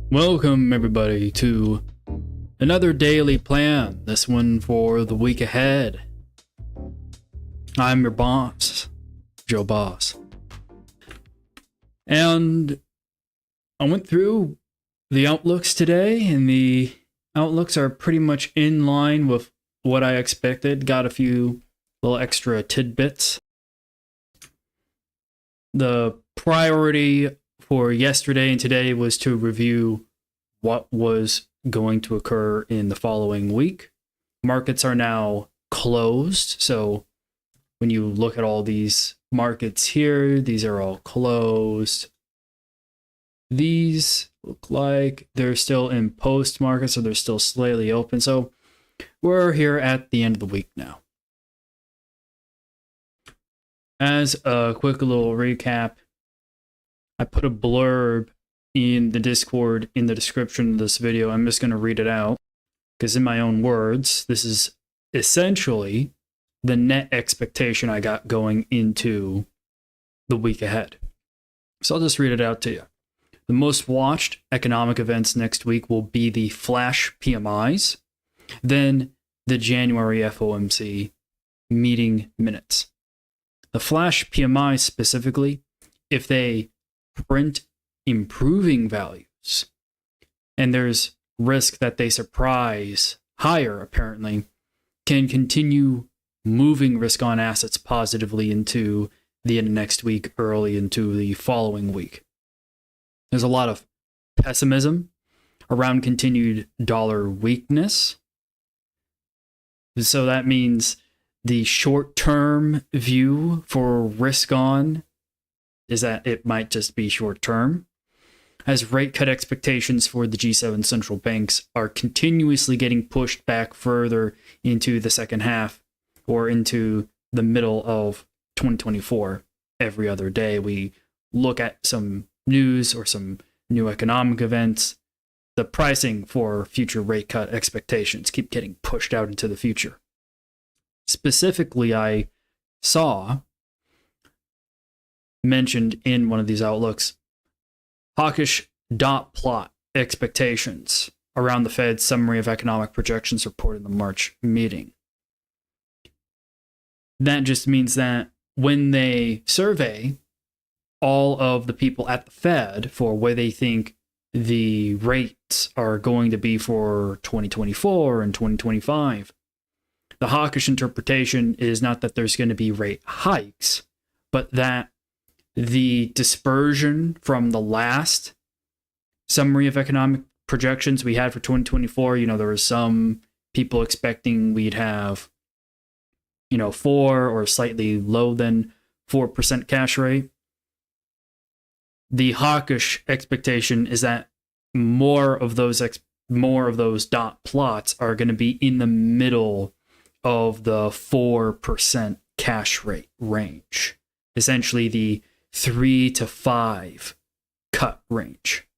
Welcome, everybody, to another daily plan, this one for the week ahead. I'm your boss, Joe Boss. And I went through the outlooks today, and the outlooks are pretty much in line with what I expected. Got a few little extra tidbits. The priority for yesterday and today was to review what was going to occur in the following week. Markets are now closed, so when you look at all these markets here, these are all closed. These look like they're still in post market, so they're still slightly open. So we're here at the end of the week now. As a quick little recap, I put a blurb in the Discord in the description of this video. I'm just going to read it out because in my own words, this is essentially the net expectation I got going into the week ahead. So I'll just read it out to you. The most watched economic events next week will be the Flash PMIs, then the January FOMC Meeting Minutes. The Flash PMIs specifically, if they print improving values, and there's risk that they surprise higher, apparently, can continue moving risk on assets positively into the end of next week, early into the following week. There's a lot of pessimism around continued dollar weakness. So that means the short-term view for risk on is that it might just be short-term, as rate cut expectations for the G7 central banks are continuously getting pushed back further into the second half or into the middle of 2024. Every other day we look at some news or some new economic events. The pricing for future rate cut expectations keep getting pushed out into the future. Specifically, I saw mentioned in one of these outlooks hawkish dot plot expectations around the Fed's summary of economic projections report in the March meeting. That just means that when they survey all of the people at the Fed for where they think the rates are going to be for 2024 and 2025, the hawkish interpretation is not that there's going to be rate hikes, but that the dispersion from the last summary of economic projections we had for 2024, there was some people expecting we'd have, 4 or slightly low than 4% cash rate. The hawkish expectation is that more of those dot plots are going to be in the middle of the 4% cash rate range, essentially the 3 to 5 cut range.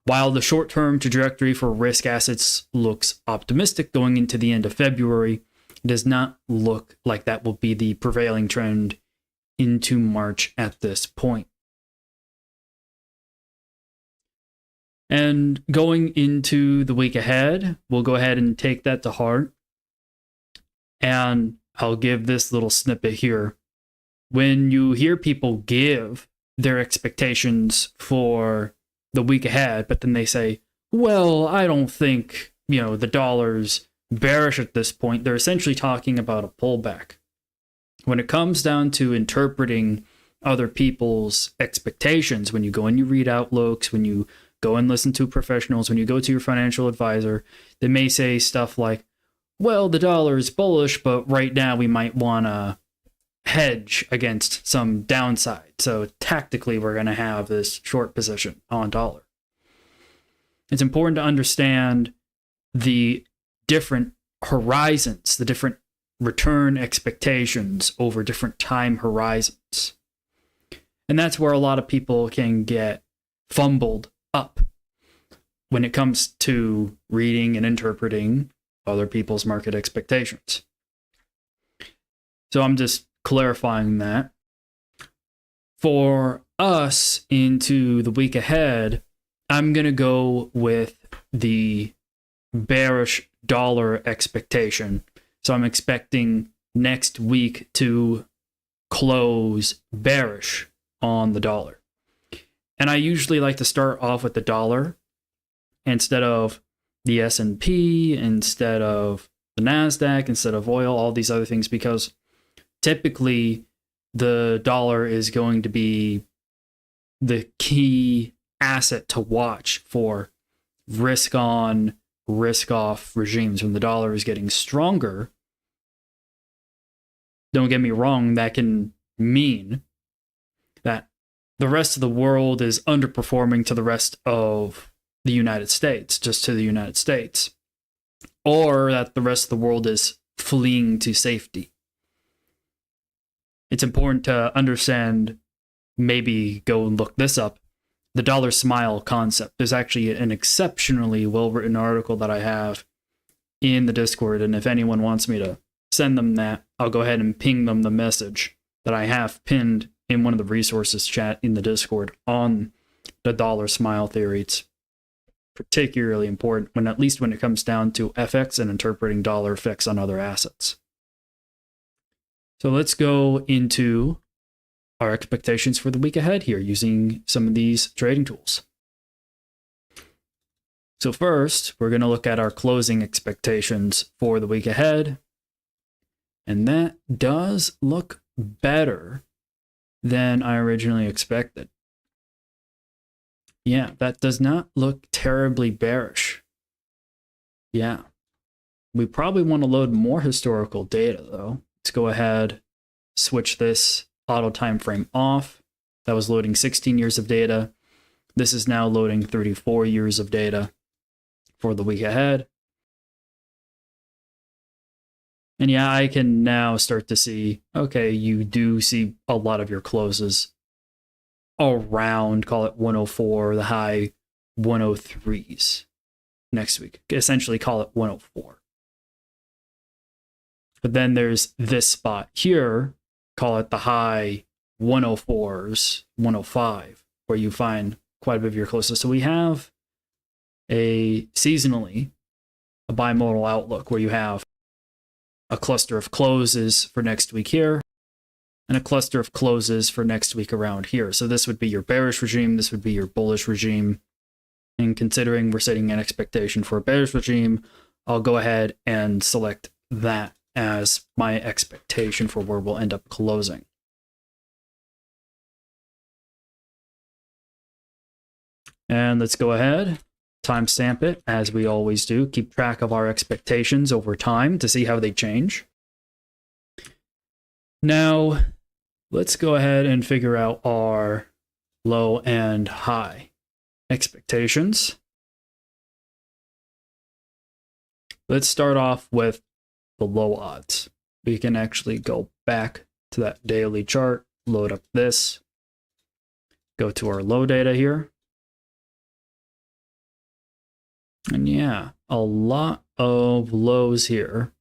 While the short-term trajectory for risk assets looks optimistic going into the end of February, it does not look like that will be the prevailing trend into March at this point. And going into the week ahead, we'll go ahead and take that to heart. And I'll give this little snippet here. When you hear people give their expectations for the week ahead, but then they say, well, I don't think, the dollar's bearish at this point, they're essentially talking about a pullback. When it comes down to interpreting other people's expectations, when you go and you read outlooks, when you go and listen to professionals, when you go to your financial advisor, they may say stuff like, well, the dollar is bullish, but right now we might want to hedge against some downside. So tactically, we're going to have this short position on dollar. It's important to understand the different horizons, the different return expectations over different time horizons. And that's where a lot of people can get fumbled up when it comes to reading and interpreting other people's market expectations. So I'm just clarifying that. For us into the week ahead, I'm going to go with the bearish dollar expectation. So I'm expecting next week to close bearish on the dollar. And I usually like to start off with the dollar instead of the S&P, instead of the NASDAQ, instead of oil, all these other things, because typically the dollar is going to be the key asset to watch for risk on, risk off regimes. When the dollar is getting stronger, don't get me wrong, that can mean that the rest of the world is underperforming to the rest of the United States, just to the United States, or that the rest of the world is fleeing to safety. It's important to understand, maybe go and look this up, the dollar smile concept. There's actually an exceptionally well-written article that I have in the Discord, and if anyone wants me to send them that, I'll go ahead and ping them the message that I have pinned in one of the resources chat in the Discord on the dollar smile theory. It's particularly important, when at least when it comes down to FX and interpreting dollar effects on other assets. So let's go into our expectations for the week ahead here using some of these trading tools. So first, we're going to look at our closing expectations for the week ahead. And that does look better than I originally expected. Yeah, that does not look terribly bearish. Yeah. We probably want to load more historical data, though. Let's go ahead, switch this auto time frame off. That was loading 16 years of data. This is now loading 34 years of data for the week ahead. And yeah, I can now start to see, okay, you do see a lot of your closes around, call it 104, the high 103s next week. Essentially call it 104. But then there's this spot here, call it the high 104s, 105, where you find quite a bit of your closes. So we have a seasonally, a bimodal outlook where you have a cluster of closes for next week here, and a cluster of closes for next week around here. So this would be your bearish regime, this would be your bullish regime. And considering we're setting an expectation for a bearish regime, I'll go ahead and select that as my expectation for where we'll end up closing. And let's go ahead, timestamp it as we always do, keep track of our expectations over time to see how they change. Now, let's go ahead and figure out our low and high expectations. Let's start off with the low odds. We can actually go back to that daily chart, load up this, go to our low data here. And yeah, a lot of lows here,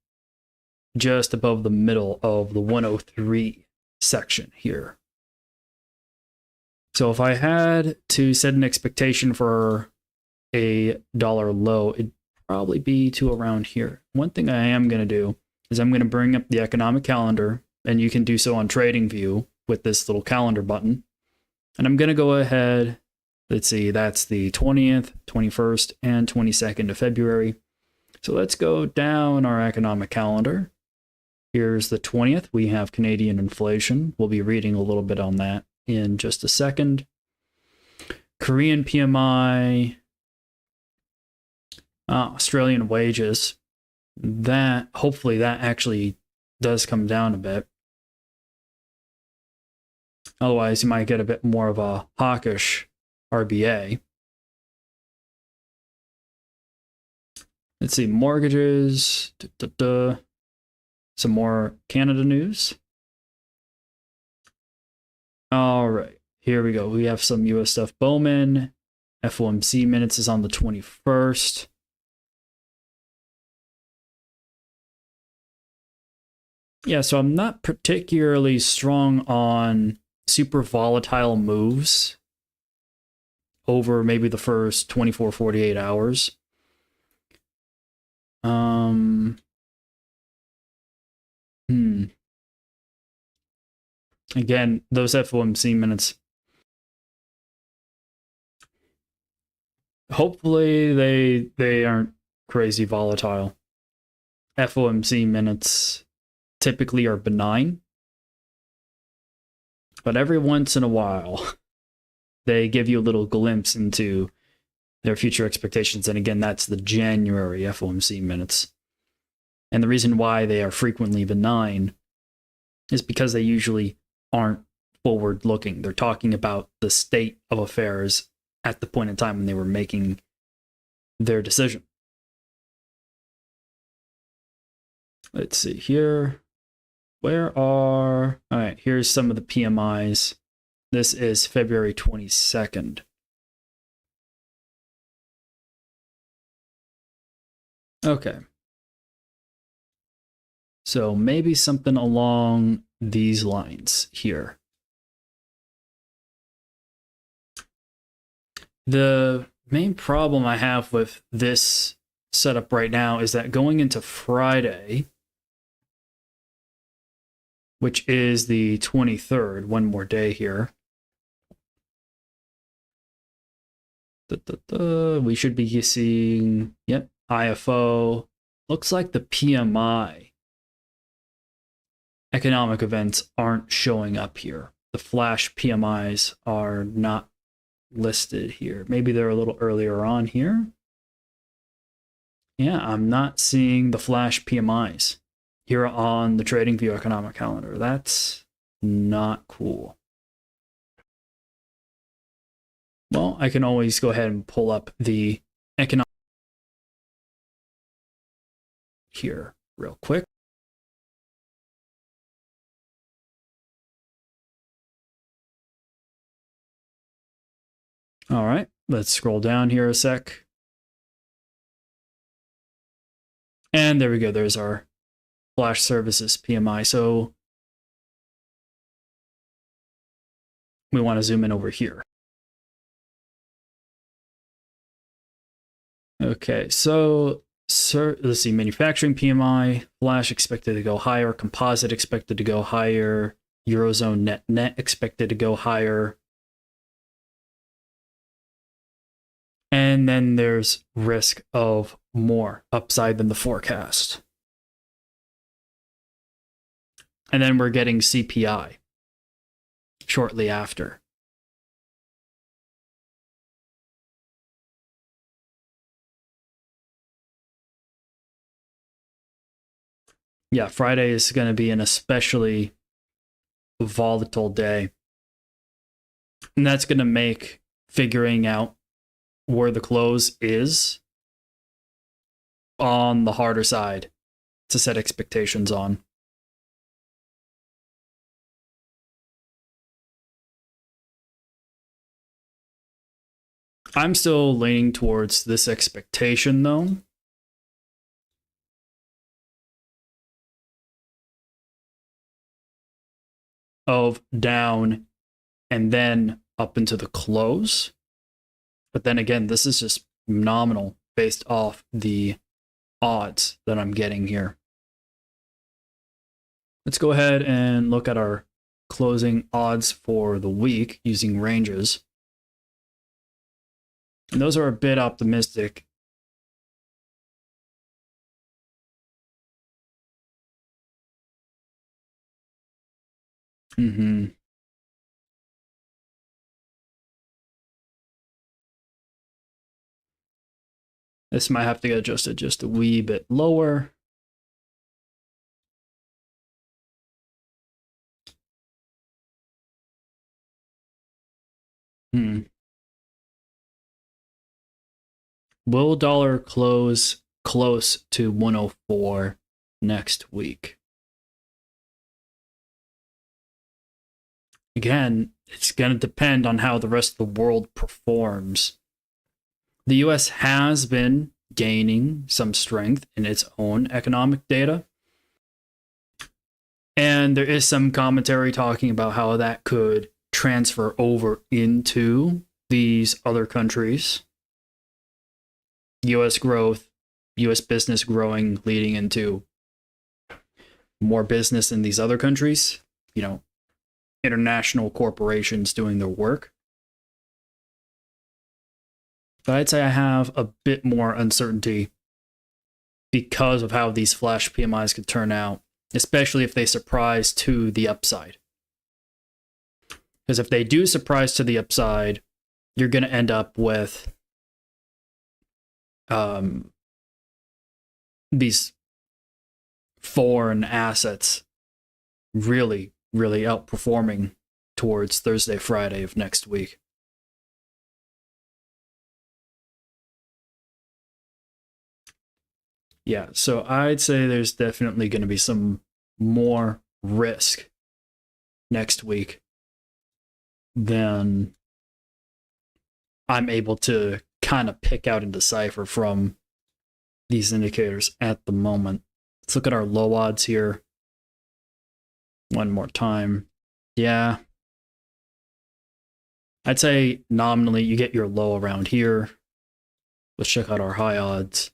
just above the middle of the 103 section here. So if I had to set an expectation for a dollar low, it'd probably be to around here. One thing I am going to do is I'm going to bring up the economic calendar, and you can do so on TradingView with this little calendar button. And I'm going to go ahead, let's see, that's the 20th, 21st, and 22nd of February. So let's go down our economic calendar. Here's the 20th. We have Canadian inflation. We'll be reading a little bit on that in just a second. Korean PMI, Australian wages. That, hopefully that actually does come down a bit. Otherwise, you might get a bit more of a hawkish RBA. Let's see, mortgages, some more Canada news. All right, here we go. We have some US stuff. Bowman, FOMC minutes is on the 21st. Yeah, so I'm not particularly strong on super volatile moves over maybe the first 24, 48 hours. Again, those FOMC minutes. Hopefully they aren't crazy volatile. FOMC minutes typically are benign, but every once in a while they give you a little glimpse into their future expectations. And again, that's the January FOMC minutes. And the reason why they are frequently benign is because they usually aren't forward looking. They're talking about the state of affairs at the point in time when they were making their decision. Let's see here. All right, here's some of the PMIs. This is February 22nd. Okay. So maybe something along these lines here. The main problem I have with this setup right now is that going into Friday, which is the 23rd, one more day here, we should be seeing, yep, IFO. Looks like the PMI economic events aren't showing up here. The Flash PMIs are not listed here. Maybe they're a little earlier on here. Yeah, I'm not seeing the Flash PMIs here on the TradingView economic calendar. That's not cool. Well, I can always go ahead and pull up the economic here real quick. All right, let's scroll down here a sec. And there we go. There's our Flash Services PMI. So we want to zoom in over here. Okay, so let's see, manufacturing PMI, Flash expected to go higher, composite expected to go higher, Eurozone net expected to go higher. And then there's risk of more upside than the forecast. And then we're getting CPI shortly after. Yeah, Friday is going to be an especially volatile day. And that's going to make figuring out where the close is on the harder side to set expectations on. I'm still leaning towards this expectation, though. Of down and then up into the close. But then again, this is just nominal based off the odds that I'm getting here. Let's go ahead and look at our closing odds for the week using ranges. And those are a bit optimistic. This might have to get adjusted just a wee bit lower. Will dollar close close to 104 next week? Again, it's going to depend on how the rest of the world performs. The US has been gaining some strength in its own economic data. And there is some commentary talking about how that could transfer over into these other countries. US growth, US business growing, leading into more business in these other countries, international corporations doing their work. But I'd say I have a bit more uncertainty because of how these flash PMIs could turn out, especially if they surprise to the upside. Because if they do surprise to the upside, you're going to end up with these foreign assets really, really outperforming towards Thursday, Friday of next week. Yeah, so I'd say there's definitely going to be some more risk next week than I'm able to kind of pick out and decipher from these indicators at the moment. Let's look at our low odds here one more time. Yeah, I'd say nominally you get your low around here. Let's check out our high odds.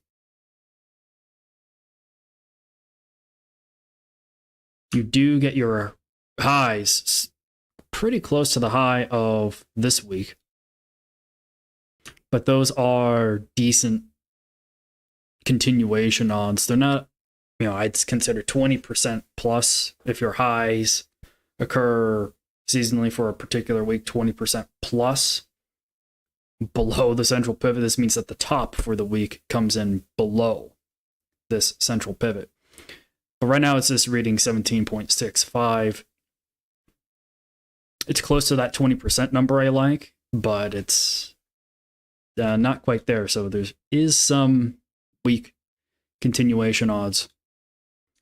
You do get your highs pretty close to the high of this week, but those are decent continuation odds. They're not, I'd consider 20% plus if your highs occur seasonally for a particular week, 20% plus below the central pivot. This means that the top for the week comes in below this central pivot. But right now it's just reading 17.65. It's close to that 20% number I like, but it's not quite there. So there is some weak continuation odds.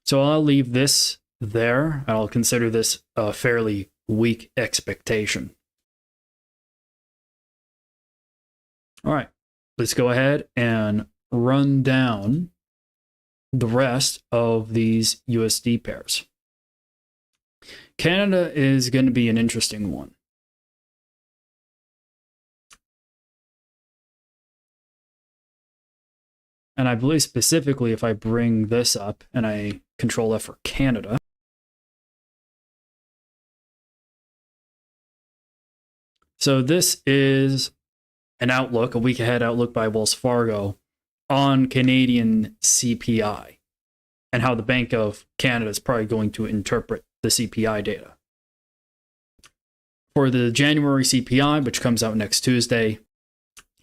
So I'll leave this there. I'll consider this a fairly weak expectation. All right, let's go ahead and run down the rest of these USD pairs. Canada is going to be an interesting one. And I believe specifically if I bring this up and I Control F for Canada, so this is an outlook, a week ahead outlook by Wells Fargo on Canadian CPI and how the Bank of Canada is probably going to interpret the CPI data. For the January CPI, which comes out next Tuesday,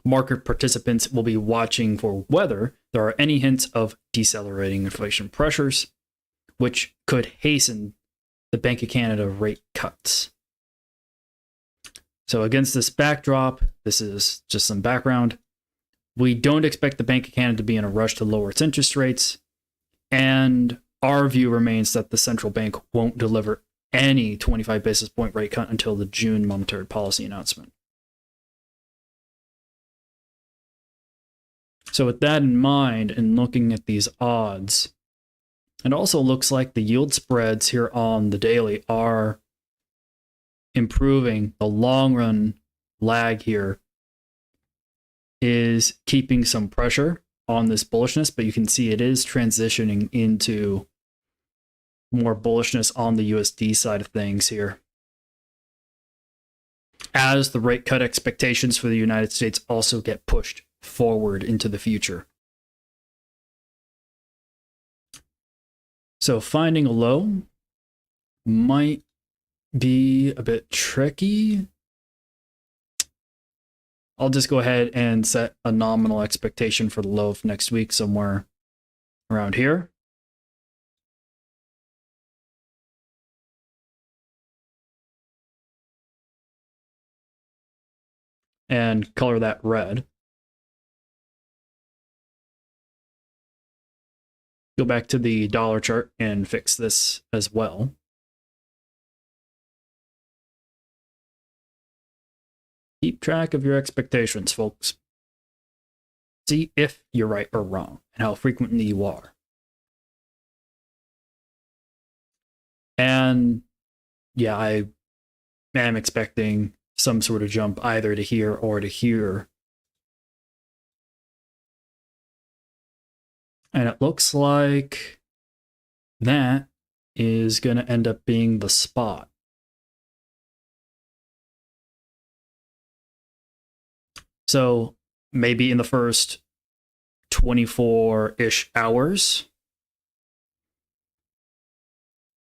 market participants will be watching for whether there are any hints of decelerating inflation pressures, which could hasten the Bank of Canada rate cuts. So against this backdrop, this is just some background. We don't expect the Bank of Canada to be in a rush to lower its interest rates, and our view remains that the central bank won't deliver any 25 basis point rate cut until the June monetary policy announcement. So with that in mind, and looking at these odds, it also looks like the yield spreads here on the daily are improving. The long run lag here is keeping some pressure on this bullishness, but you can see it is transitioning into more bullishness on the USD side of things here, as the rate cut expectations for the United States also get pushed forward into the future. So finding a low might be a bit tricky. I'll just go ahead and set a nominal expectation for the low of next week somewhere around here. And color that red. Go back to the dollar chart and fix this as well. Keep track of your expectations, folks. See if you're right or wrong, and how frequently you are. And yeah, I am expecting some sort of jump either to here or to here. And it looks like that is going to end up being the spot. So maybe in the first 24-ish hours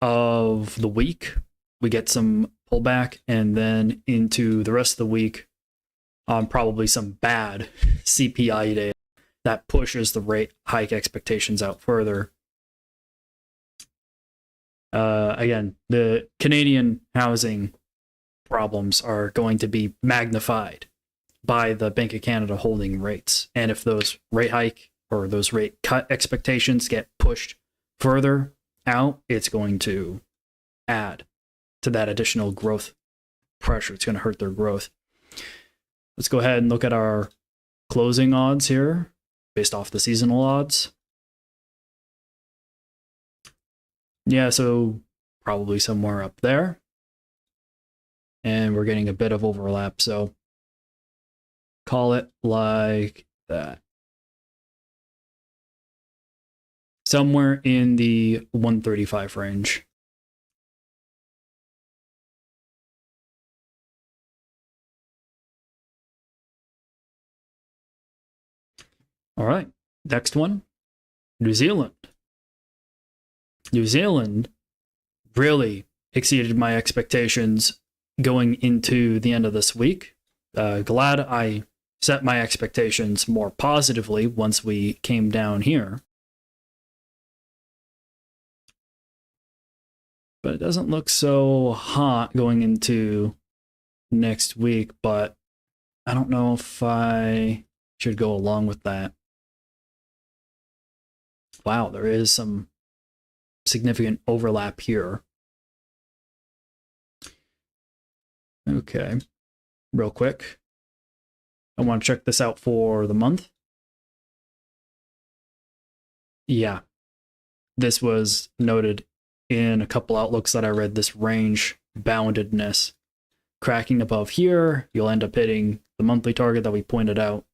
of the week, we get some pullback, and then into the rest of the week, probably some bad CPI data that pushes the rate hike expectations out further. Again, the Canadian housing problems are going to be magnified by the Bank of Canada holding rates. And if those rate hike or those rate cut expectations get pushed further out, it's going to add to that additional growth pressure. It's going to hurt their growth. Let's go ahead and look at our closing odds here based off the seasonal odds. Yeah, so probably somewhere up there. And we're getting a bit of overlap, so call it like that. Somewhere in the 135 range. All right, next one, New Zealand. New Zealand really exceeded my expectations going into the end of this week. Glad I set my expectations more positively once we came down here. But it doesn't look so hot going into next week, but I don't know if I should go along with that. Wow, there is some significant overlap here. Okay, real quick. I want to check this out for the month. Yeah, this was noted in a couple outlooks that I read, this range boundedness. Cracking above here, you'll end up hitting the monthly target that we pointed out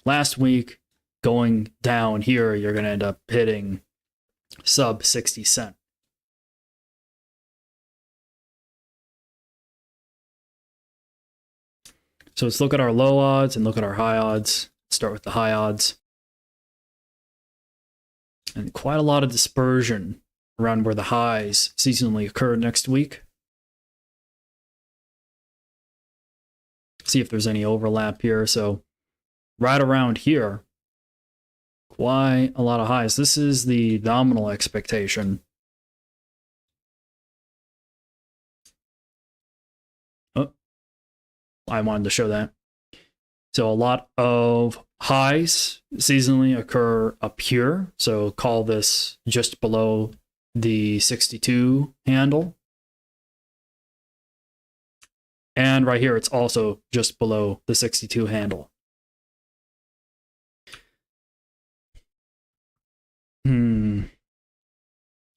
last week. Going down here, you're going to end up hitting sub 60 cent. So let's look at our low odds and look at our high odds. Start with the high odds. And quite a lot of dispersion around where the highs seasonally occur next week. See if there's any overlap here. So right around here, quite a lot of highs. This is the nominal expectation. Oh, I wanted to show that. So a lot of highs seasonally occur up here. So call this just below the 62 handle. And right here, it's also just below the 62 handle.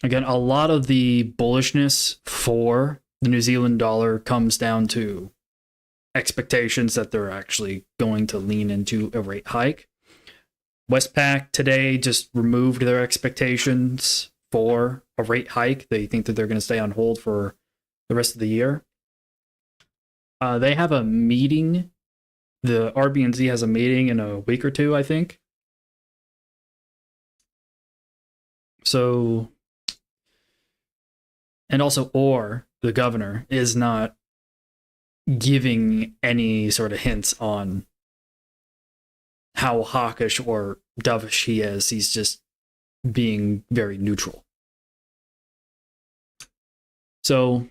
Again, a lot of the bullishness for the New Zealand dollar comes down to expectations that they're actually going to lean into a rate hike. Westpac today just removed their expectations for a rate hike. They think that they're going to stay on hold for the rest of the year. They have a meeting. The RBNZ has a meeting in a week or two, I think. So, and also, the governor is not giving any sort of hints on how hawkish or dovish he is. He's just being very neutral. So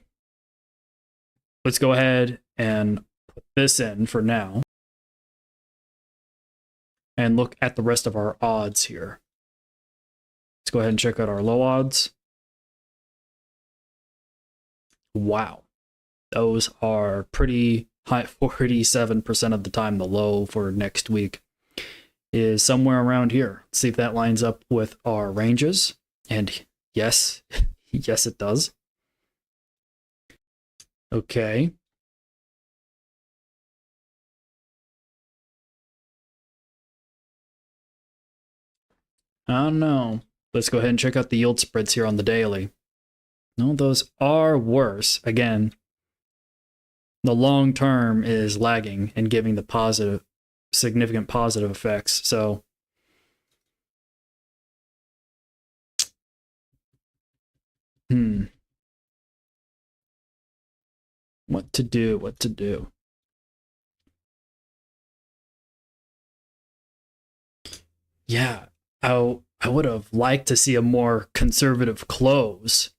let's go ahead and put this in for now and look at the rest of our odds here. Let's go ahead and check out our low odds. Wow. Those are pretty high. 47% of the time, the low for next week is somewhere around here. Let's see if that lines up with our ranges. And yes, yes, it does. Okay. I don't know. Let's go ahead and check out the yield spreads here on the daily. No, those are worse. Again, the long term is lagging and giving the positive, significant positive effects. So, what to do? What to do? Yeah, I would have liked to see a more conservative close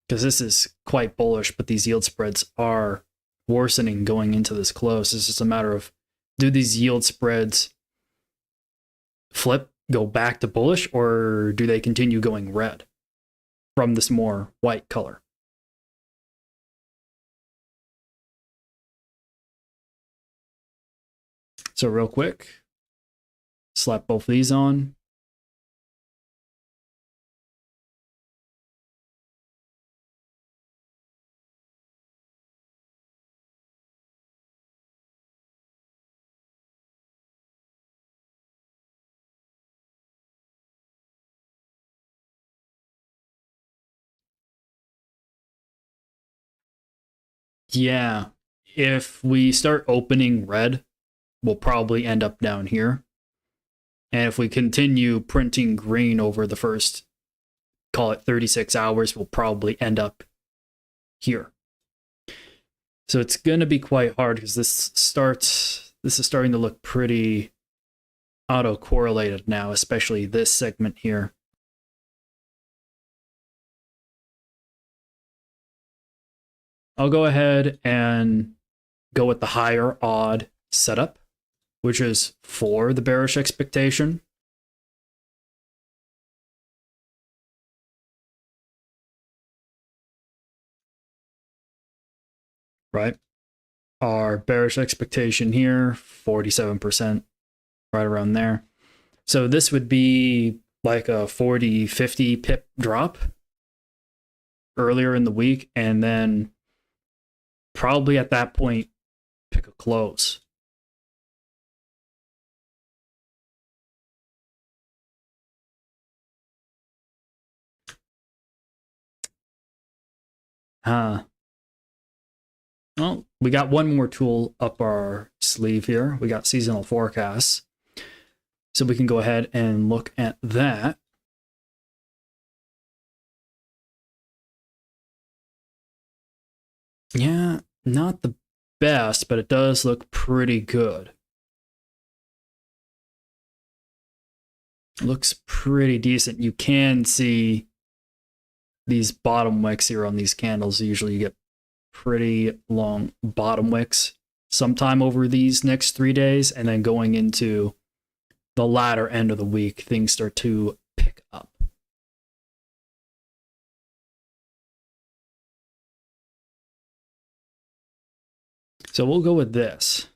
because this is quite bullish, but these yield spreads are worsening going into this close. It's just a matter of, do these yield spreads flip, go back to bullish, or do they continue going red from this more white color? So real quick, slap both of these on. Yeah, if we start opening red, we'll probably end up down here. And if we continue printing green over the first, call it 36 hours, we'll probably end up here. So it's going to be quite hard because this is starting to look pretty auto-correlated now, especially this segment here. I'll go ahead and go with the higher odd setup, which is for the bearish expectation. Right? Our bearish expectation here, 47%, right around there. So this would be like a 40, 50 pip drop earlier in the week, and then probably at that point, pick a close. Well, we got one more tool up our sleeve here. We got seasonal forecasts. So we can go ahead and look at that. Yeah, not the best, but it does look pretty good. It looks pretty decent. You can see these bottom wicks here on these candles. Usually you get pretty long bottom wicks sometime over these next 3 days, and then going into the latter end of the week, things start to pick up. So we'll go with this.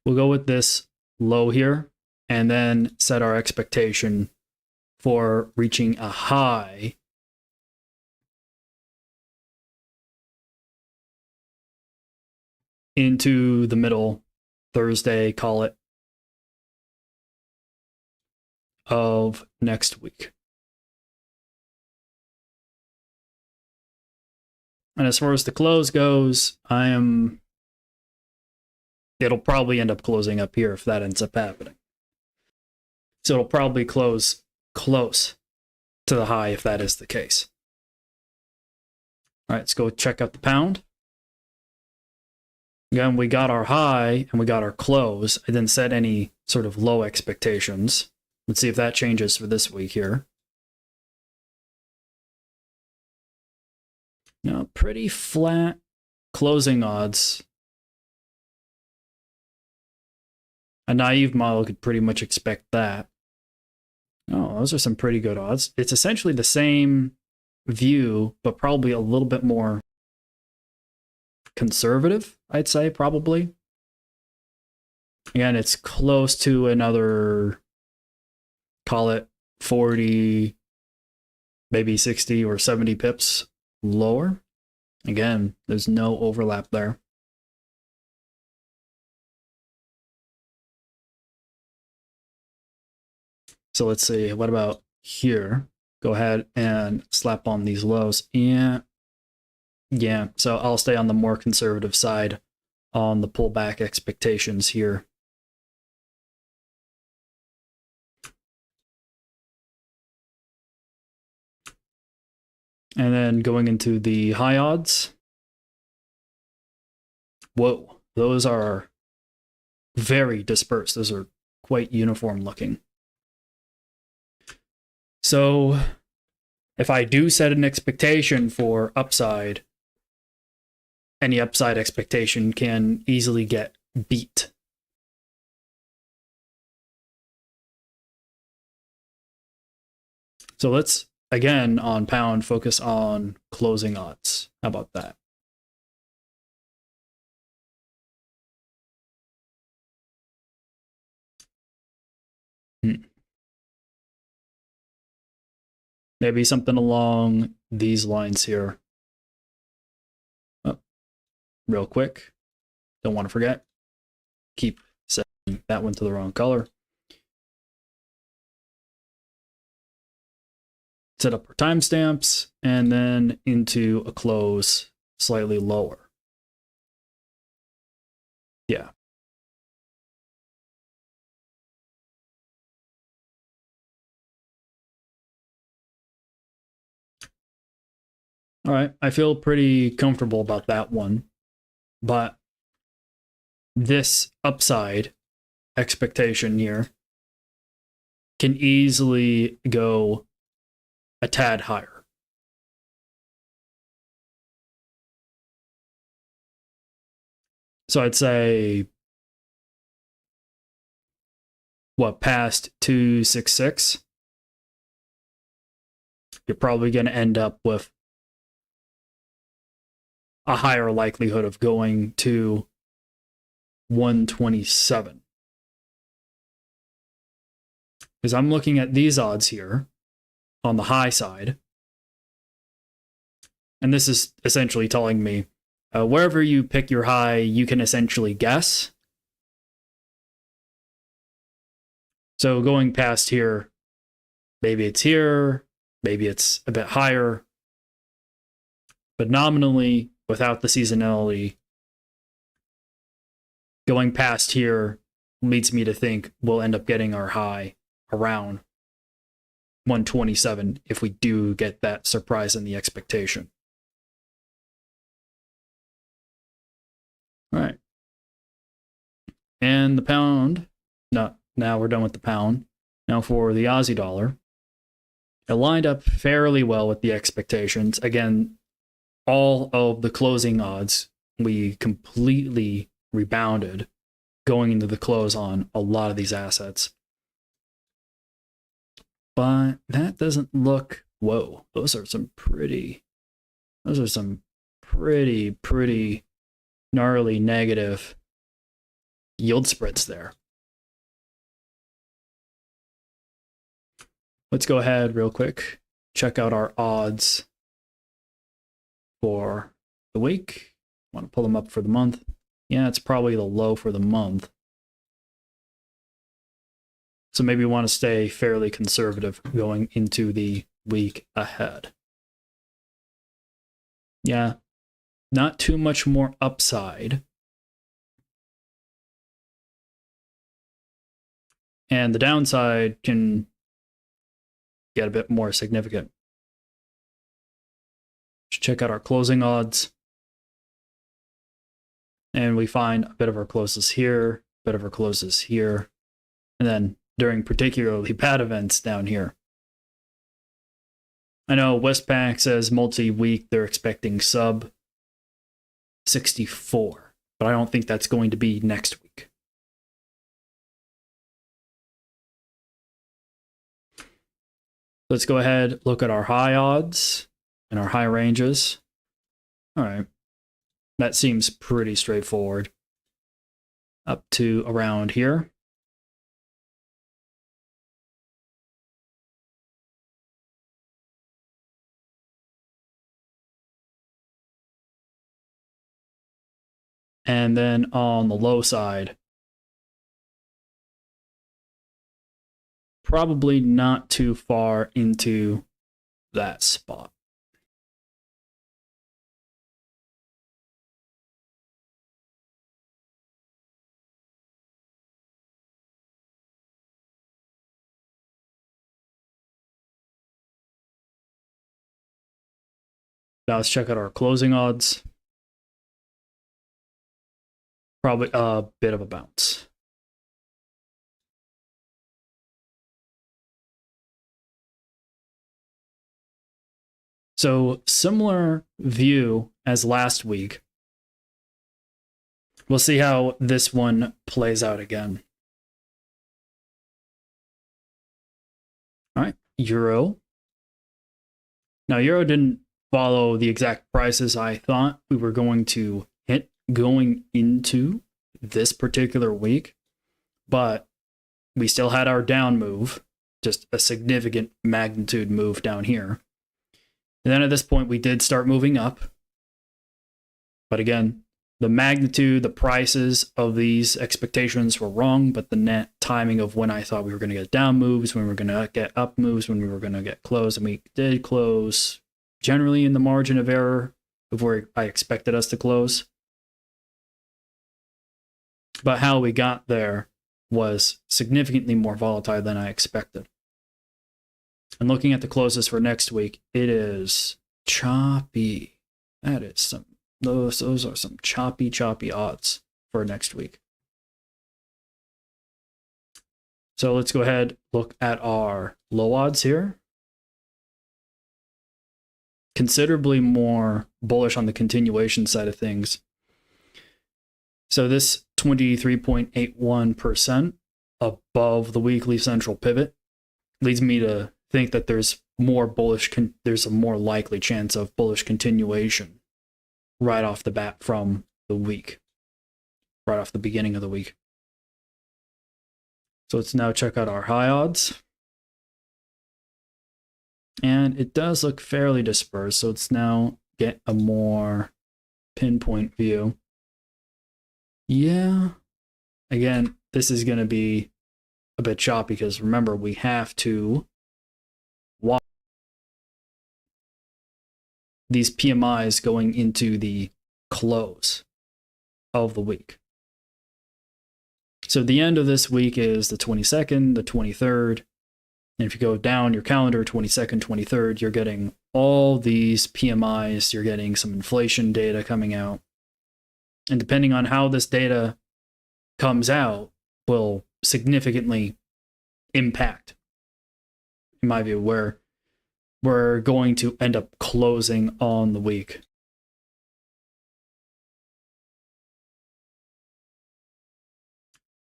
We'll go with this low here, and then set our expectation for reaching a high into the middle Thursday, call it, of next week. And as far as the close goes, it'll probably end up closing up here if that ends up happening. So it'll probably close close to the high if that is the case. All right, let's go check out the pound. Again, we got our high and we got our close. I didn't set any sort of low expectations. Let's see if that changes for this week here. Now, pretty flat closing odds. A naive model could pretty much expect that. Oh, those are some pretty good odds. It's essentially the same view, but probably a little bit more conservative, I'd say, probably. Again, it's close to another, call it 40, maybe 60 or 70 pips lower. Again, there's no overlap there. So let's see, what about here? Go ahead and slap on these lows. Yeah, so I'll stay on the more conservative side on the pullback expectations here. And then going into the high odds. Whoa, those are very dispersed. Those are quite uniform looking. So if I do set an expectation for upside, any upside expectation can easily get beat. So let's, again, on pound, focus on closing odds. How about that? Maybe something along these lines here. Oh, real quick. Don't want to forget. Keep setting that one to the wrong color. Set up our timestamps and then into a close slightly lower. Yeah. All right, I feel pretty comfortable about that one. But this upside expectation here can easily go a tad higher. So I'd say, what, past 266? You're probably going to end up with a higher likelihood of going to 127. Because I'm looking at these odds here on the high side. And this is essentially telling me wherever you pick your high, you can essentially guess. So going past here, maybe it's here, maybe it's a bit higher. But nominally, without the seasonality, going past here leads me to think we'll end up getting our high around 127 if we do get that surprise in the expectation. All right. And the pound, no, now we're done with the pound. Now for the Aussie dollar, it lined up fairly well with the expectations. Again, all of the closing odds, we completely rebounded going into the close on a lot of these assets. But that doesn't look, whoa, those are some pretty gnarly negative yield spreads there. Let's go ahead real quick, check out our odds for the week. Want to pull them up for the month. Yeah, it's probably the low for the month. So maybe we want to stay fairly conservative going into the week ahead. Yeah, not too much more upside. And the downside can get a bit more significant. Just check out our closing odds. And we find a bit of our closes here, a bit of our closes here, and then during particularly bad events down here. I know Westpac says multi-week they're expecting sub 64, but I don't think that's going to be next week. Let's go ahead, look at our high odds and our high ranges. All right. That seems pretty straightforward. Up to around here. And then on the low side, probably not too far into that spot. Now let's check out our closing odds. Probably a bit of a bounce. So similar view as last week. We'll see how this one plays out again. All right, Euro. Now, Euro didn't follow the exact prices I thought we were going to hit going into this particular week, but we still had our down move, just a significant magnitude move down here. And then at this point, we did start moving up. But again, the magnitude, the prices of these expectations were wrong, but the net timing of when I thought we were going to get down moves, when we were going to get up moves, when we were going to get close, and we did close generally in the margin of error of where I expected us to close. But how we got there was significantly more volatile than I expected. And looking at the closes for next week, it is choppy. That is some, those are some choppy odds for next week. So let's go ahead, look at our low odds here. Considerably more bullish on the continuation side of things. So this 23.81% above the weekly central pivot leads me to think that there's more bullish, there's a more likely chance of bullish continuation right off the bat from the week, right off the beginning of the week. So let's now check out our high odds. And it does look fairly dispersed, so let's now get a more pinpoint view. Yeah, again, this is going to be a bit choppy because remember, we have to watch these PMIs going into the close of the week. So the end of this week is the 22nd, the 23rd. And if you go down your calendar, 22nd, 23rd, you're getting all these PMIs. You're getting some inflation data coming out. And depending on how this data comes out, will significantly impact, in my view, where we're going to end up closing on the week.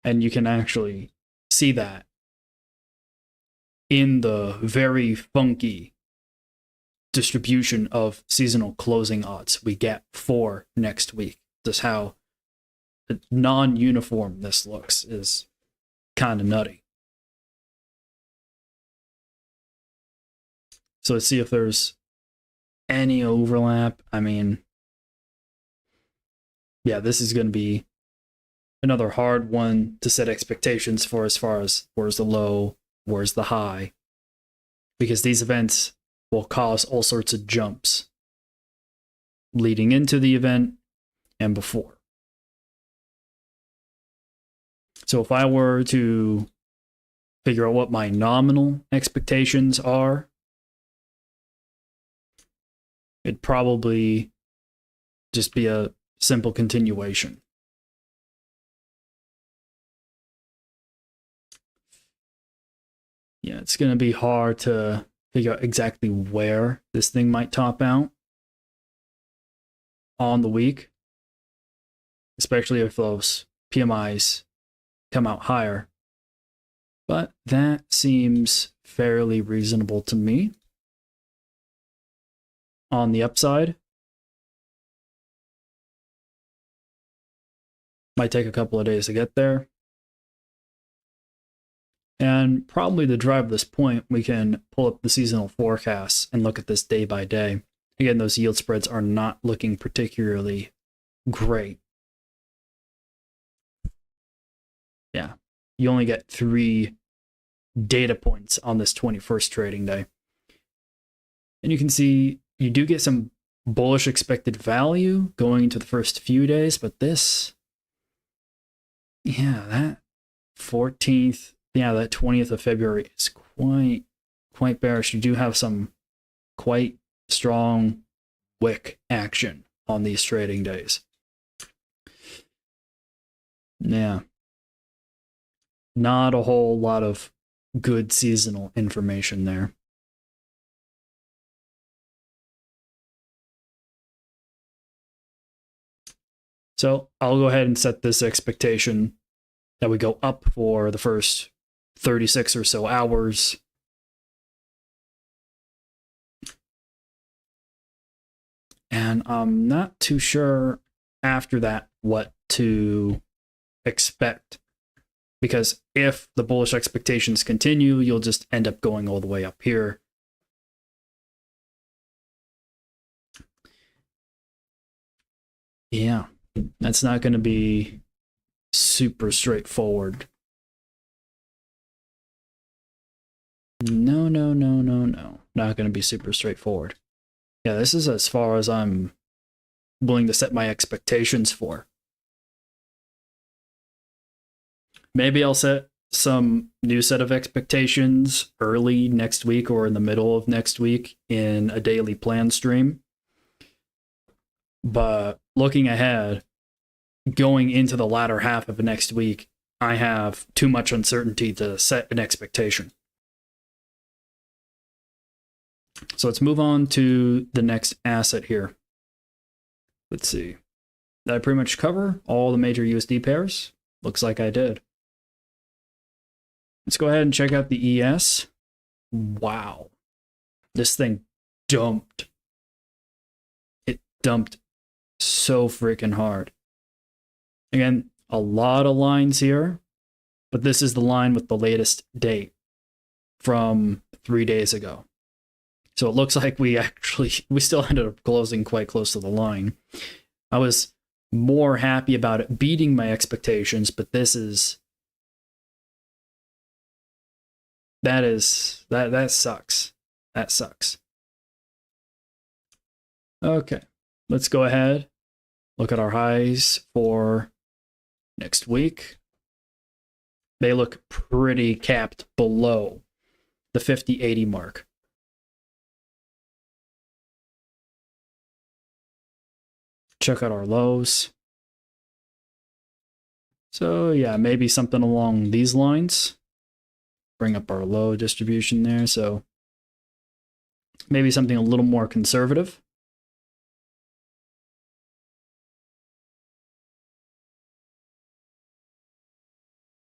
And you can actually see that in the very funky distribution of seasonal closing odds we get for next week. Just how non-uniform this looks is kind of nutty. So let's see if there's any overlap. I mean, yeah, this is going to be another hard one to set expectations for as far as where's the low, where's the high, because these events will cause all sorts of jumps leading into the event and before. So if I were to figure out what my nominal expectations are, it'd probably just be a simple continuation. Yeah, it's going to be hard to figure out exactly where this thing might top out on the week, especially if those PMIs come out higher. But that seems fairly reasonable to me. On the upside, might take a couple of days to get there. And probably to drive this point, we can pull up the seasonal forecasts and look at this day by day. Again, those yield spreads are not looking particularly great you only get 3 data points on this 21st trading day. And you can see you do get some bullish expected value going into the first few days, but this, yeah, that 14th, yeah, that 20th of February is quite bearish. You do have some quite strong wick action on these trading days. Yeah. Not a whole lot of good seasonal information there. So I'll go ahead and set this expectation that we go up for the first 36 or so hours. And I'm not too sure after that what to expect. Because if the bullish expectations continue, you'll just end up going all the way up here. Yeah, that's not going to be super straightforward. No. Not going to be super straightforward. Yeah, this is as far as I'm willing to set my expectations for. Maybe I'll set some new set of expectations early next week or in the middle of next week in a daily plan stream. But looking ahead, going into the latter half of next week, I have too much uncertainty to set an expectation. So let's move on to the next asset here. Let's see. Did I pretty much cover all the major USD pairs? Looks like I did. Let's go ahead and check out the ES. Wow. This thing dumped. It dumped so freaking hard. Again, a lot of lines here, but this is the line with the latest date from 3 days ago. So it looks like we still ended up closing quite close to the line. I was more happy about it beating my expectations, but that sucks. That sucks. Okay, let's go ahead. Look at our highs for next week. They look pretty capped below the 50-80 mark. Check out our lows. So yeah, maybe something along these lines. Bring up our low distribution there. So maybe something a little more conservative.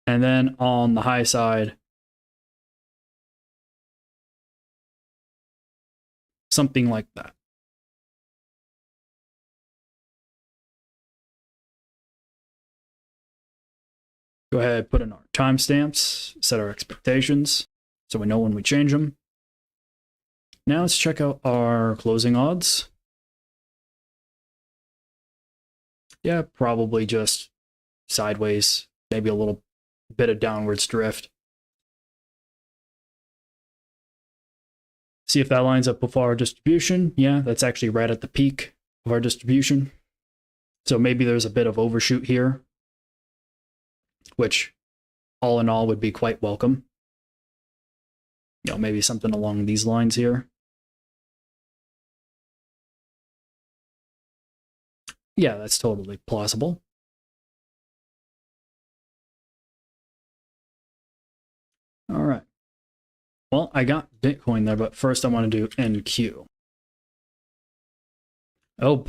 And then on the high side, something like that. Go ahead, put in our timestamps, set our expectations so we know when we change them. Now let's check out our closing odds. Yeah, probably just sideways, maybe a little bit of downwards drift. See if that lines up with our distribution. Yeah, that's actually right at the peak of our distribution. So maybe there's a bit of overshoot here, which all in all would be quite welcome. You know, maybe something along these lines here. Yeah, that's totally plausible. All right. Well, I got Bitcoin there, but first I want to do NQ. Oh.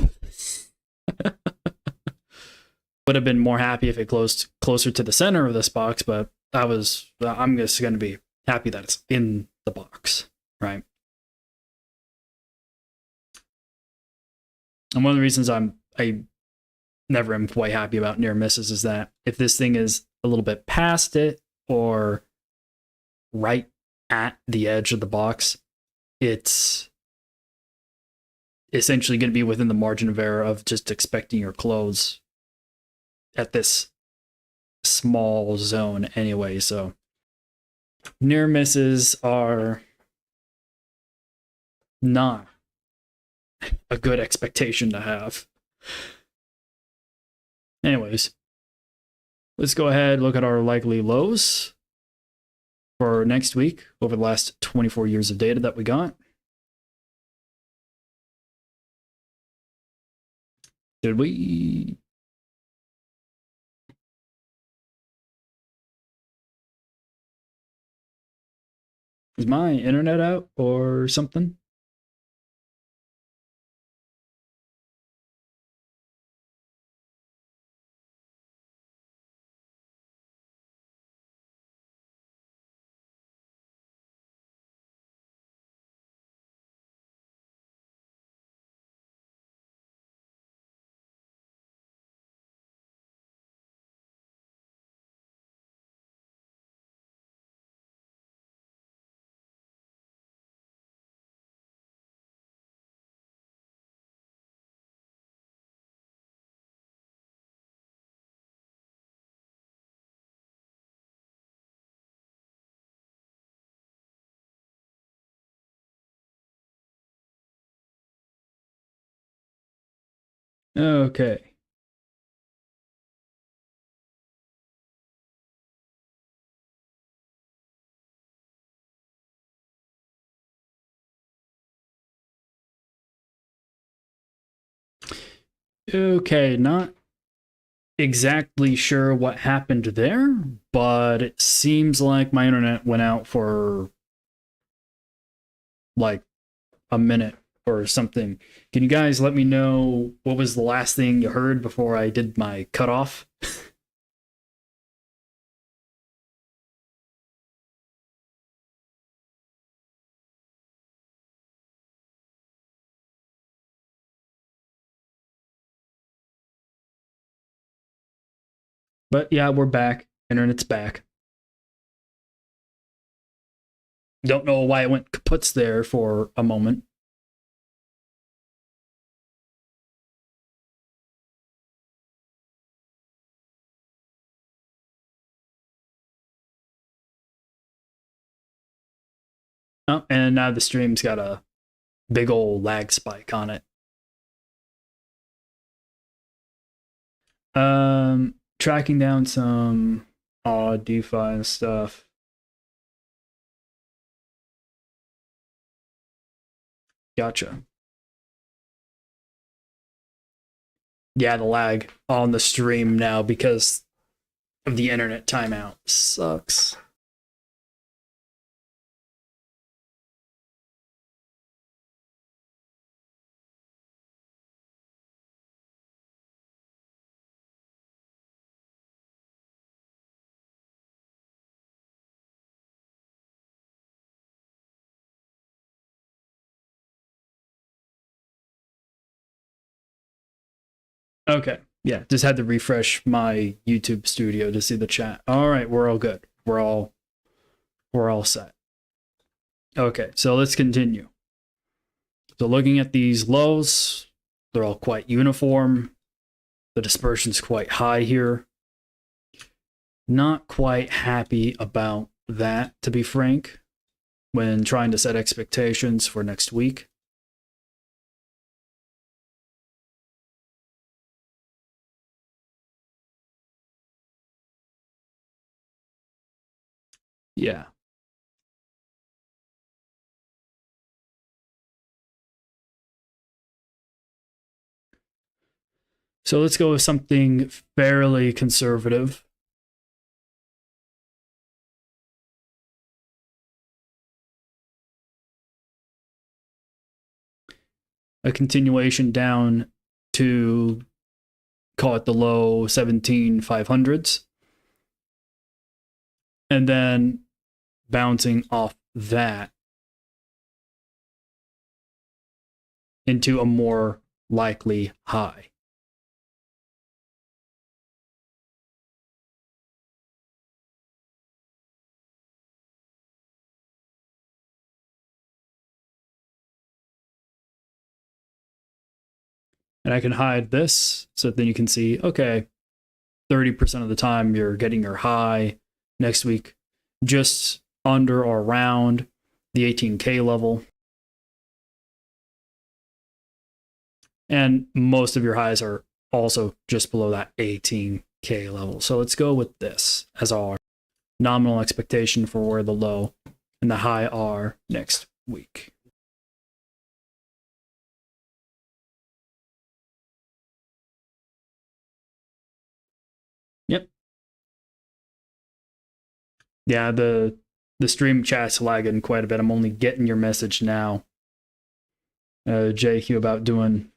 Would have been more happy if it closed closer to the center of this box, but I'm just going to be happy that it's in the box, right? And one of the reasons I never am quite happy about near misses is that if this thing is a little bit past it or right at the edge of the box, it's essentially going to be within the margin of error of just expecting your close at this small zone anyway, so near misses are not a good expectation to have. Anyways, let's go ahead and look at our likely lows for next week over the last 24 years of data that we got. Did we? Is my internet out or something? Okay. Okay, not exactly sure what happened there, but it seems like my internet went out for like a minute or something. Can you guys let me know what was the last thing you heard before I did my cutoff? But yeah, we're back. Internet's back. Don't know why it went kaputs there for a moment. Oh, and now the stream's got a big old lag spike on it. Tracking down some odd DeFi and stuff. Gotcha. Yeah, the lag on the stream now because of the internet timeout sucks. Okay. Yeah, just had to refresh my YouTube studio to see the chat. All right, we're all good. We're all set. Okay, so let's continue. So looking at these lows, they're all quite uniform. The dispersion's quite high here. Not quite happy about that, to be frank, when trying to set expectations for next week. Yeah. So let's go with something fairly conservative. A continuation down to call it the low 17,500s. And then bouncing off that into a more likely high. And I can hide this so then you can see, okay, 30% of the time you're getting your high next week just under or around the 18K level. And most of your highs are also just below that 18K level. So let's go with this as our nominal expectation for where the low and the high are next week. Yep. Yeah, the stream chat's lagging quite a bit. I'm only getting your message now. JQ about doing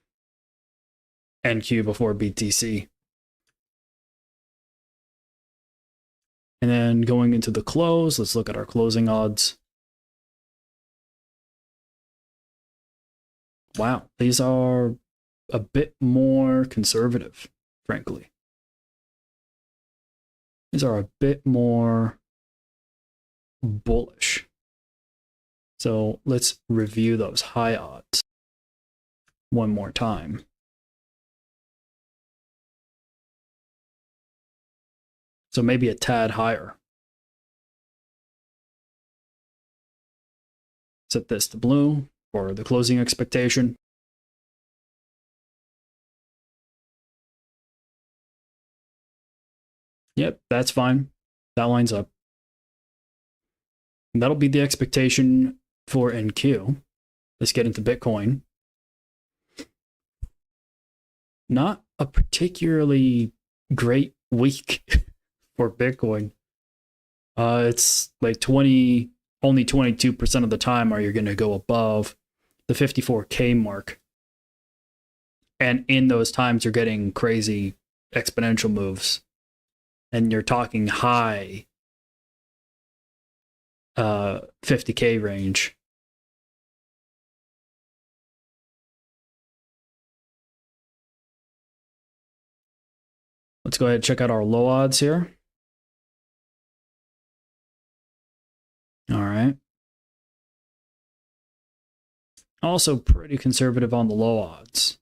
NQ before BTC. And then going into the close, let's look at our closing odds. Wow, these are a bit more conservative, frankly. These are a bit more bullish. So let's review those high odds one more time. So maybe a tad higher. Set this to blue for the closing expectation. Yep, that's fine. That lines up. And that'll be the expectation for NQ. Let's get into Bitcoin. Not a particularly great week for Bitcoin. It's like only 22% of the time are you going to go above the 54K mark. And in those times, you're getting crazy exponential moves. And you're talking high 50K range. Let's go ahead and check out our low odds here. All right. Also pretty conservative on the low odds.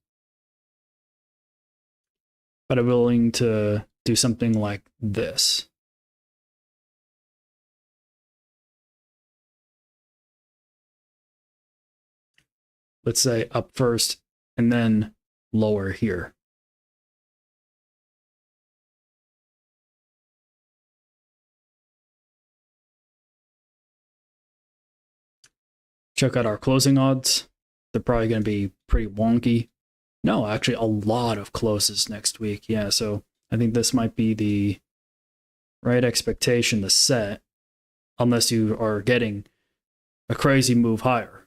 But I'm willing to do something like this. Let's say up first and then lower here. Check out our closing odds. They're probably going to be pretty wonky. No, actually a lot of closes next week. Yeah, so I think this might be the right expectation to set, unless you are getting a crazy move higher.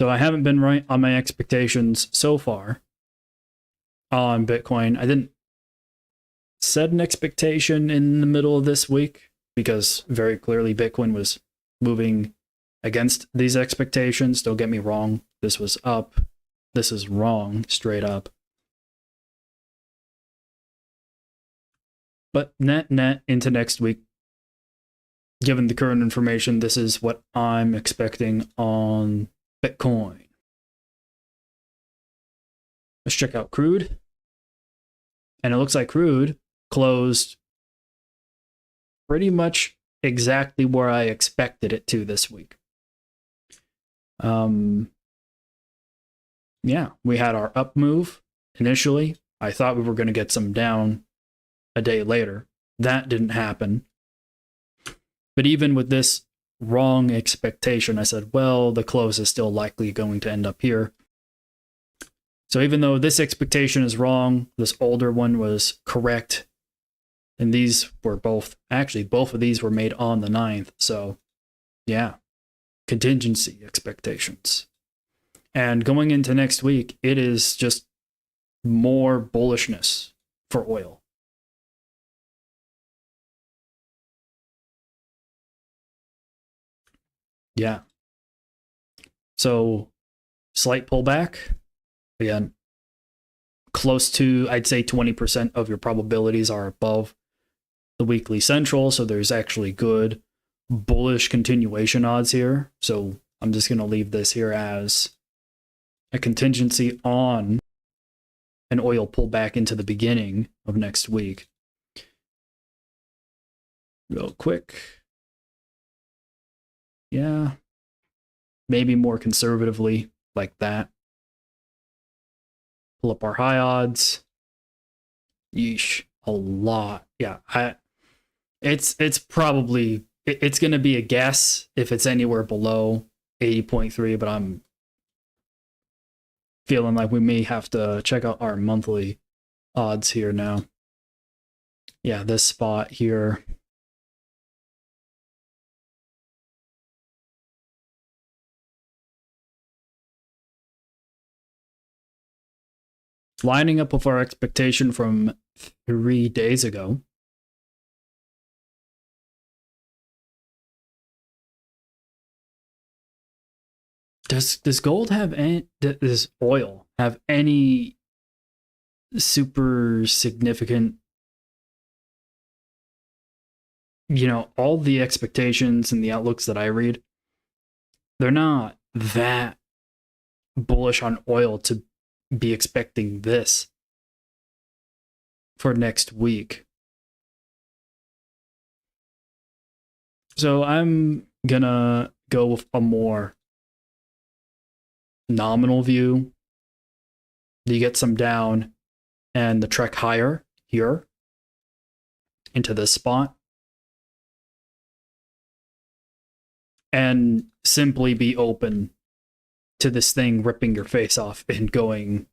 So I haven't been right on my expectations so far on Bitcoin. I didn't set an expectation in the middle of this week because very clearly Bitcoin was moving against these expectations. Don't get me wrong. This was up. This is wrong, straight up. But net into next week, given the current information, this is what I'm expecting on Bitcoin. Let's check out crude. And it looks like crude closed pretty much exactly where I expected it to this week. Yeah, we had our up move initially. I thought we were going to get some down a day later. That didn't happen. But even with this wrong expectation, I said, well, the close is still likely going to end up here. So even though this expectation is wrong, this older one was correct. And these were both of these were made on the 9th. So yeah, contingency expectations. And going into next week, it is just more bullishness for oil. Yeah. So slight pullback. Again, close to, I'd say 20% of your probabilities are above the weekly central. So there's actually good bullish continuation odds here. So I'm just going to leave this here as a contingency on an oil pullback into the beginning of next week. Real quick. Yeah. Maybe more conservatively, like that. Pull up our high odds. Yeesh. A lot. Yeah. It's probably, it's going to be a guess if it's anywhere below 80.3, but I'm feeling like we may have to check out our monthly odds here now. Yeah, this spot here. Lining up with our expectation from 3 days ago. Does gold have any, does oil have any super significant, all the expectations and the outlooks that I read, they're not that bullish on oil to be expecting this for next week. So I'm gonna go with a more nominal view. You get some down and the trek higher here into this spot, and simply be open to this thing ripping your face off and going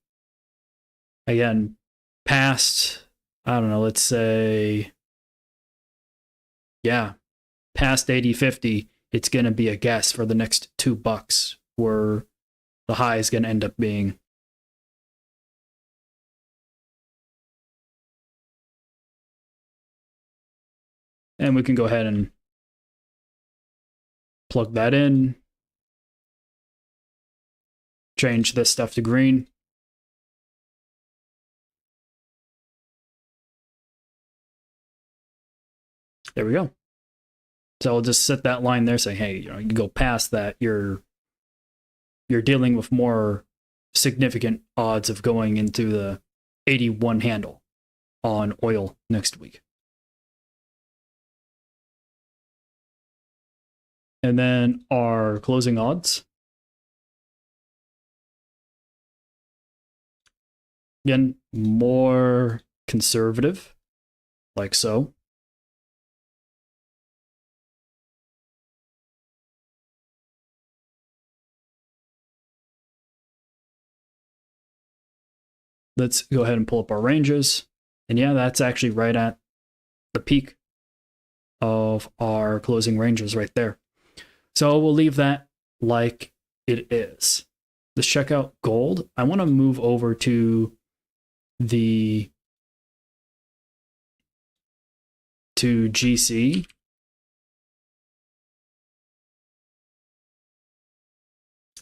again past, I don't know, let's say, yeah, past 80.50. It's going to be a guess for the next $2 where the high is going to end up being. And we can go ahead and plug that in. Change this stuff to green. There we go. So I'll just set that line there saying, hey, you go past that, you're dealing with more significant odds of going into the 81 handle on oil next week. And then our closing odds. Again, more conservative, like so. Let's go ahead and pull up our ranges. And yeah, that's actually right at the peak of our closing ranges right there. So we'll leave that like it is. Let's check out gold. I want to move over to GC.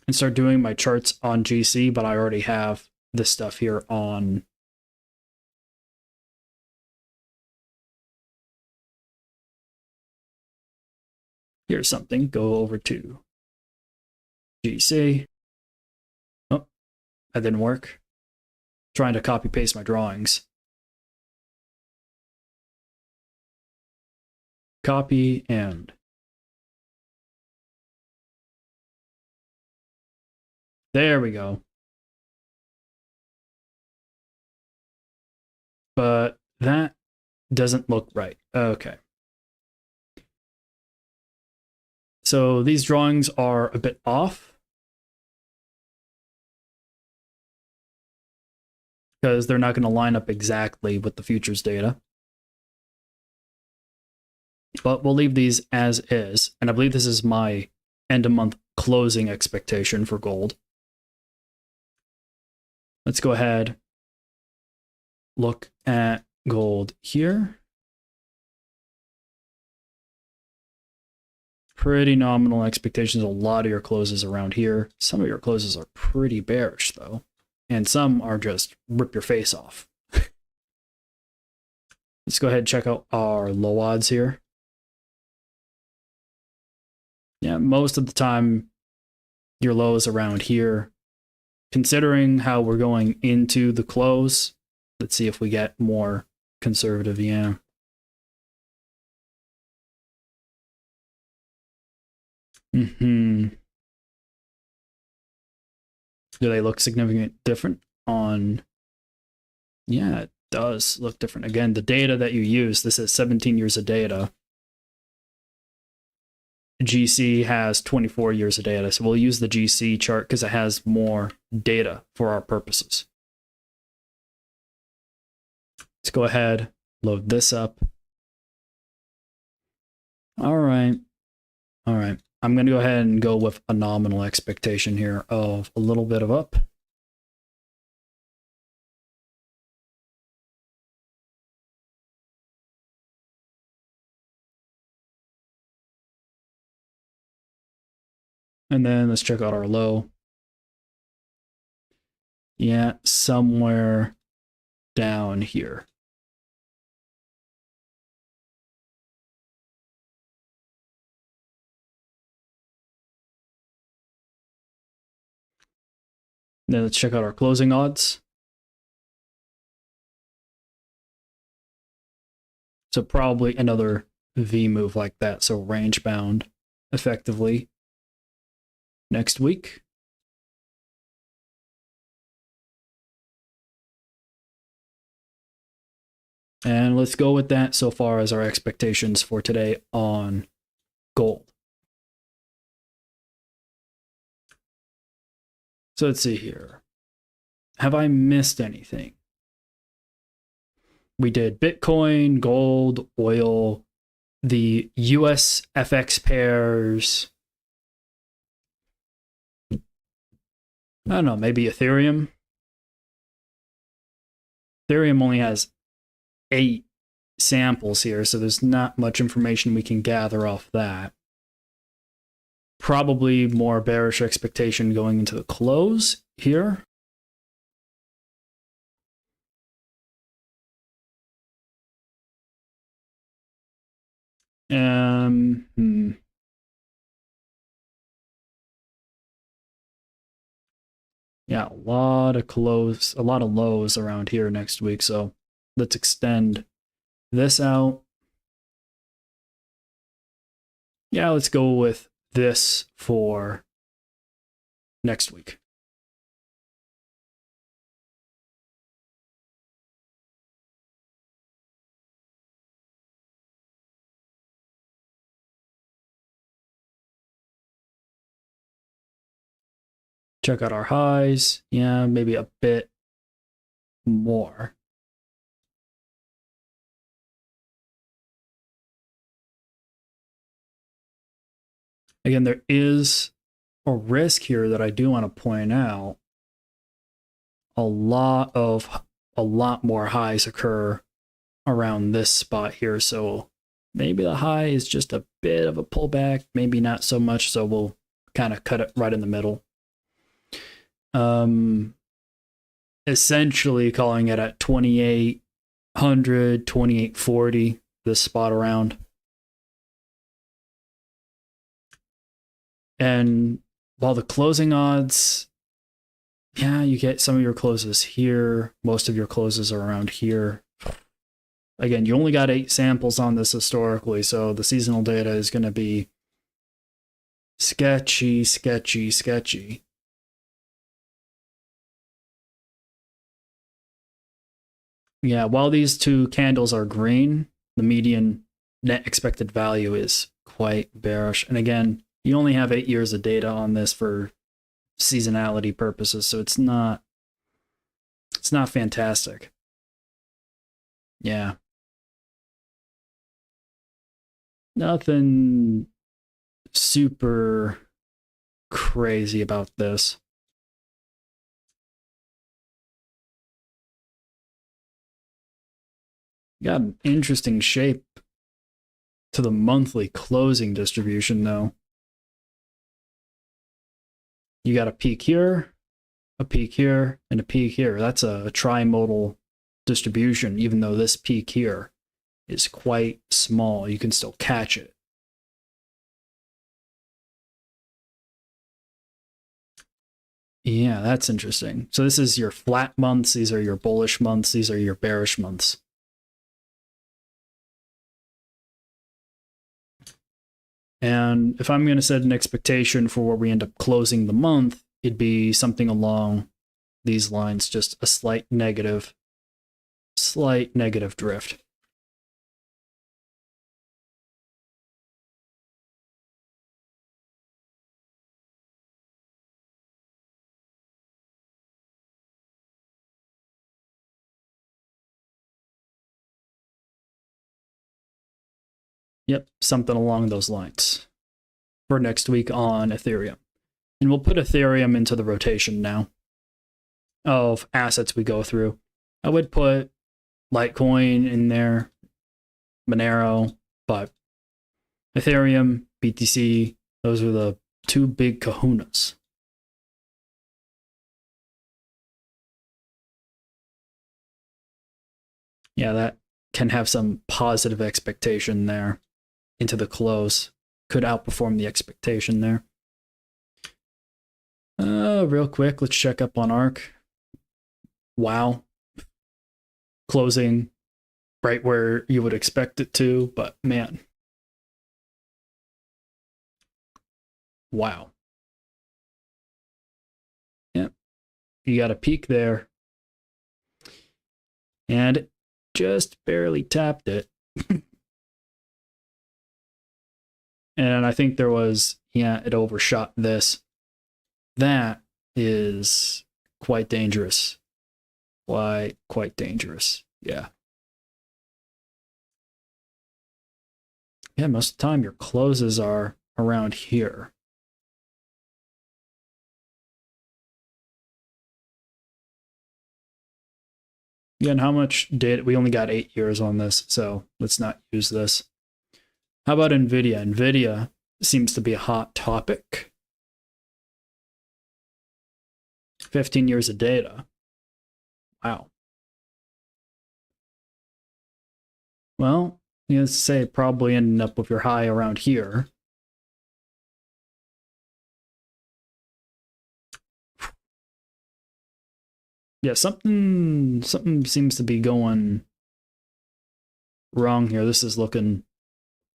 And start doing my charts on GC, but I already have this stuff here on here's something. Go over to GC. Oh, that didn't work. Trying to copy paste my drawings. Copy and there we go. But that doesn't look right. Okay. So these drawings are a bit off because they're not going to line up exactly with the futures data. But we'll leave these as is. And I believe this is my end of month closing expectation for gold. Let's go ahead, look at gold here. Pretty nominal expectations. A lot of your closes around here. Some of your closes are pretty bearish though. And some are just rip your face off. Let's go ahead and check out our low odds here. Yeah, most of the time your low is around here considering how we're going into the close, let's see if we get more conservative. Yeah. Do they look significantly different on? Yeah, it does look different. Again, the data that you use, this is 17 years of data. GC has 24 years of data, so we'll use the GC chart because it has more data for our purposes. Let's go ahead, load this up. All right. I'm going to go ahead and go with a nominal expectation here of a little bit of up. And then let's check out our low. Yeah, somewhere down here. Then let's check out our closing odds. So probably another V move like that. So range bound effectively next week. And let's go with that so far as our expectations for today on gold. So let's see here. Have I missed anything? We did Bitcoin, gold, oil, the US FX pairs. I don't know, maybe Ethereum. Ethereum only has 8 samples here, so there's not much information we can gather off that. Probably more bearish expectation going into the close here. Yeah, a lot of lows around here next week. So let's extend this out. Yeah, let's go with this for next week. Check out our highs. Yeah, maybe a bit more. Again, there is a risk here that I do want to point out. A lot more highs occur around this spot here. So maybe the high is just a bit of a pullback, maybe not so much. So we'll kind of cut it right in the middle. Essentially calling it at 2800, 2840, this spot around. And while the closing odds, yeah, you get some of your closes here. Most of your closes are around here. Again, you only got 8 samples on this historically, so the seasonal data is going to be sketchy. Yeah, while these two candles are green, the median net expected value is quite bearish. And again, you only have 8 years of data on this for seasonality purposes, so it's not fantastic. Yeah. Nothing super crazy about this. Got an interesting shape to the monthly closing distribution, though. You got a peak here, a peak here, and a peak here. That's a trimodal distribution, even though this peak here is quite small. You can still catch it. Yeah, that's interesting. So this is your flat months. These are your bullish months. These are your bearish months. And if I'm going to set an expectation for where we end up closing the month, it'd be something along these lines, just a slight negative drift. Yep, something along those lines for next week on Ethereum. And we'll put Ethereum into the rotation now of assets we go through. I would put Litecoin in there, Monero, but Ethereum, BTC, those are the two big kahunas. Yeah, that can have some positive expectation there into the close. Could outperform the expectation there. Real quick, let's check up on ARK. Wow. Closing right where you would expect it to, but man. Wow. Yep. You got a peak there. And just barely tapped it. And I think there was, yeah, it overshot this. That is quite dangerous. Quite dangerous. Yeah. Yeah, most of the time your closes are around here. Again, how much data? We only got 8 years on this, so let's not use this. How about NVIDIA? NVIDIA seems to be a hot topic. 15 years of data. Wow. Well, let's say probably ending up with your high around here. Yeah, something seems to be going wrong here. This is looking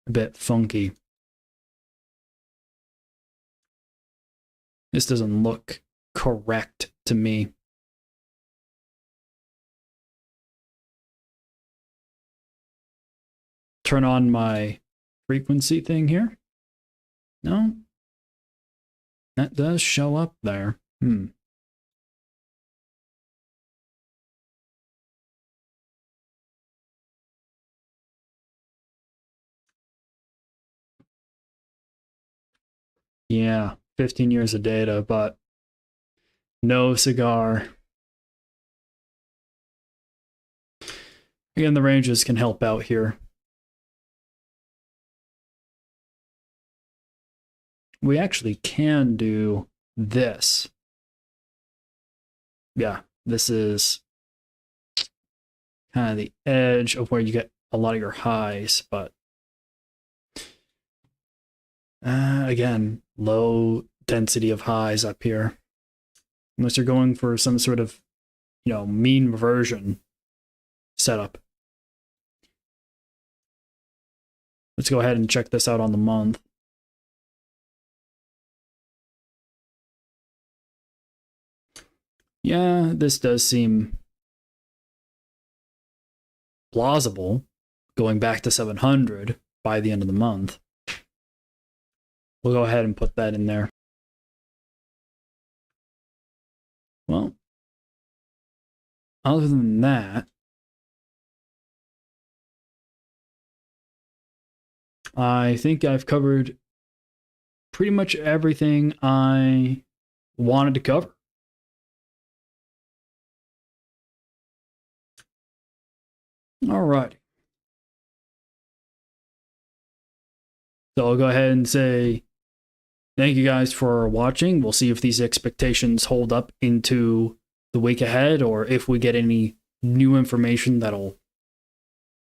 a bit funky. This doesn't look correct to me. Turn on my frequency thing here. No, that does show up there. Yeah, 15 years of data, but no cigar. Again, the ranges can help out here. We actually can do this. Yeah, this is kind of the edge of where you get a lot of your highs, but again, low density of highs up here. Unless you're going for some sort of, mean reversion setup. Let's go ahead and check this out on the month. Yeah, this does seem plausible, going back to 700 by the end of the month. We'll go ahead and put that in there. Well, other than that, I think I've covered pretty much everything I wanted to cover. All right. So I'll go ahead and say thank you guys for watching. We'll see if these expectations hold up into the week ahead, or if we get any new information that'll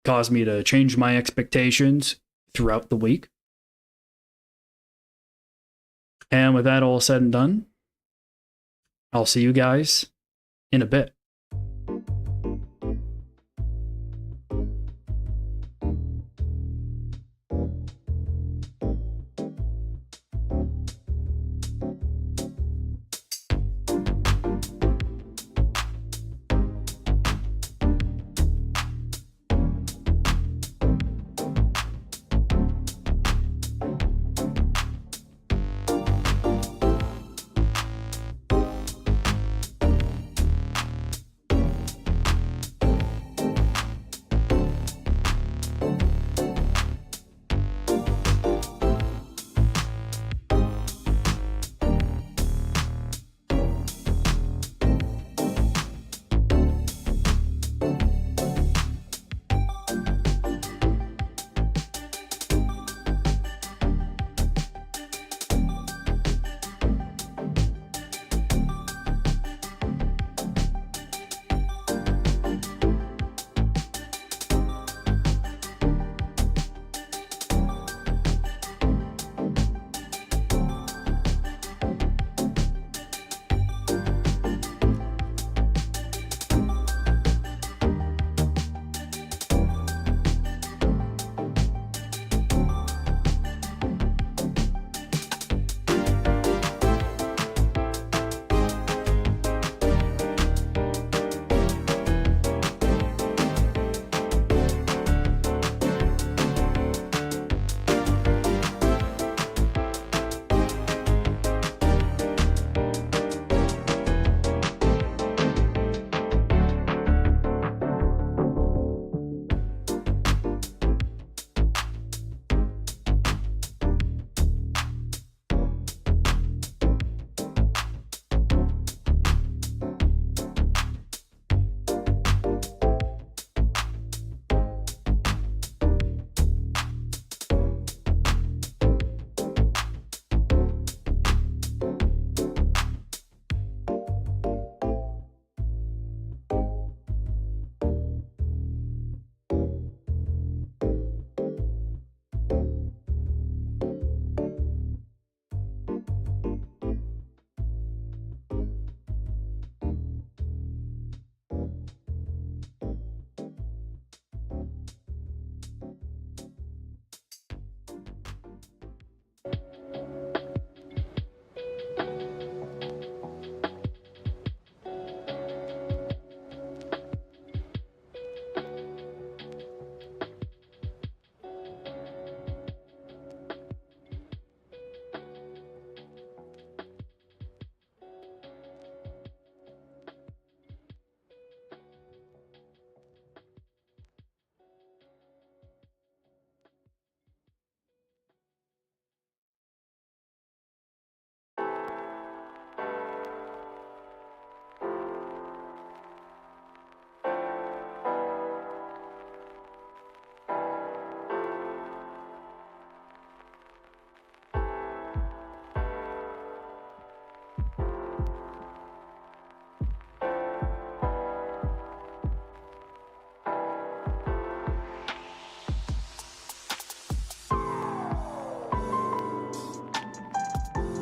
cause me to change my expectations throughout the week. And with that all said and done, I'll see you guys in a bit.